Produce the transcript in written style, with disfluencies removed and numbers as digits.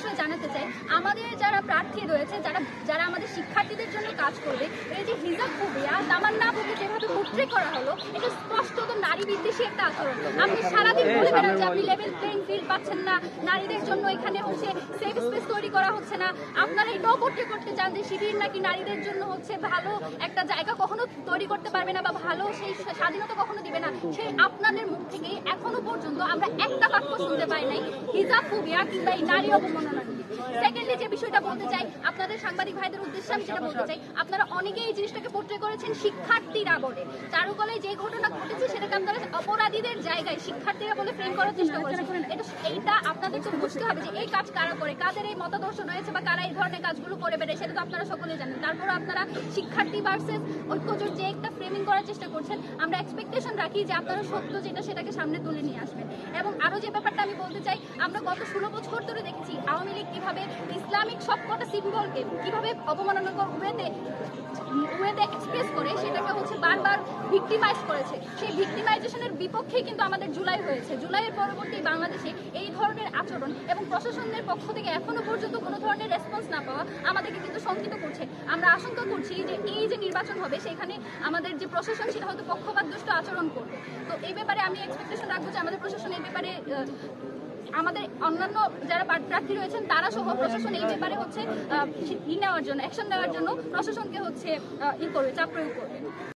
বিষয়ে জানাতে চাই, আমাদের যারা প্রার্থী রয়েছে, যারা আমাদের শিক্ষার্থীদের জন্য কাজ করবে, এই যে হিজাব ফোবিয়া, তামান্না আপুকে যেভাবে পোট্রে করা হলো, এটা স্পষ্টত নারী বিদ্বেষী একটা আচরণ। আপনি সারাদিন বলে বেড়ান যে আপনি লেভেল প্লেইং ফিল্ড পাচ্ছেন না, নারীদের জন্য এখানে হচ্ছে সেফ স্পেস তৈরি করা হচ্ছে না। আপনারা এটাও পোট্রে করতে চান যে শিবির নাকি নারীদের জন্য হচ্ছে ভালো একটা জায়গা কখনো তৈরি করতে পারবে না বা ভালো সেই স্বাধীনতা কখনো দিবে না। সেই আপনাদের মুখ থেকে এখনো পর্যন্ত আমরা একটা বাক্য শুনতে পাই নাই হিজাব ফোবিয়া কিংবা এই নারী অবমাননা নিয়ে। সেকেন্ডলি যে বিষয়টা বলতে চাই আপনাদের সাংবাদিক ভাইদের উদ্দেশ্যে, আমি সেটা বলতে চাই, আপনারা অনেকেই এই জিনিসটাকে পোট্রে করেছেন শিক্ষার্থীরা বলে। চারুকলে যে ঘটনা ঘটেছে সেটাকে আপনারা অপরাধীদের জায়গায় শিক্ষার্থীরা বলে ফ্রেম করার চেষ্টা করেছেন। এইটা আপনাদের তো বুঝতে হবে যে এই কাজ কারা করে, কাদের এই মতাদর্শ রয়েছে বা কারা এই ধরনের কাজগুলো করে বেড়ে, সেটা তো আপনারা সকলেই জানেন। তারপর আপনারা শিক্ষার্থী ভার্সেস ঐক্যজোট যে একটা ফ্রেমিং করার চেষ্টা করছেন, আমরা এক্সপেকটেশন রাখি যে আপনারা সত্য যেটা সেটাকে সামনে তুলে নিয়ে আসবেন। এবং আরো যে ব্যাপারটা আমি বলতে চাই, আমরা গত 16 বছর ধরে দেখেছি আওয়ামী লীগ কিভাবে ইসলামিক সবকটা সিম্বলকে কিভাবে অবমাননাকর ওয়েতে এক্সপ্রেস করে, সেটাকে হচ্ছে বারবার ভিক্টিমাইজ করেছে। সেই ভিক্টিমাইজেশনের বিপক্ষেই কিন্তু আমাদের জুলাই হয়েছে। জুলাইয়ের পরবর্তী বাংলাদেশে এই ধরনের আচরণ এবং প্রশাসনের পক্ষ থেকে এখনো পর্যন্ত কোনো ধরনের রেসপন্স না পাওয়া আমাদেরকে কিন্তু শঙ্কিত করছে। আমরা আশঙ্কা করছি যে এই যে নির্বাচন হবে সেখানে আমাদের যে প্রশাসন সেটা হয়তো পক্ষপাতদুষ্ট আচরণ করবে। তো এই ব্যাপারে আমি এক্সপেকটেশন রাখবো যে আমাদের প্রশাসন এই ব্যাপারে, আমাদের অন্যান্য যারা প্রার্থী রয়েছেন তারা সহ প্রশাসন এই ব্যাপারে হচ্ছে নেওয়ার জন্য, অ্যাকশন নেওয়ার জন্য প্রশাসনকে হচ্ছে করবে, চাপ প্রয়োগ করবে।